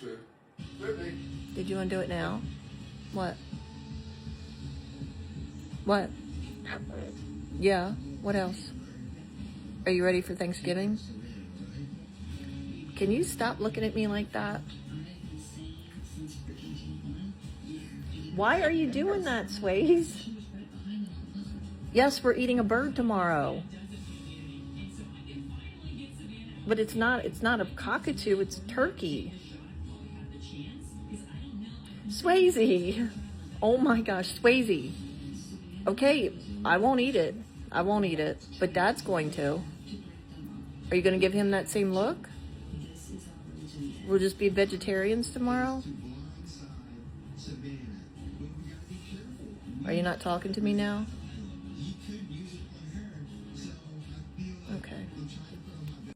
Did you want to do it now? What? What? Yeah, what else? Are you ready for Thanksgiving? Can you stop looking at me like that? Why are you doing that, Swayze? Yes, we're eating a bird tomorrow. But it's not a cockatoo, it's a turkey. Swayze. Oh my gosh, Swayze. Okay, I won't eat it. I won't eat it, but Dad's going to. Are you going to give him that same look? We'll just be vegetarians tomorrow? Are you not talking to me now?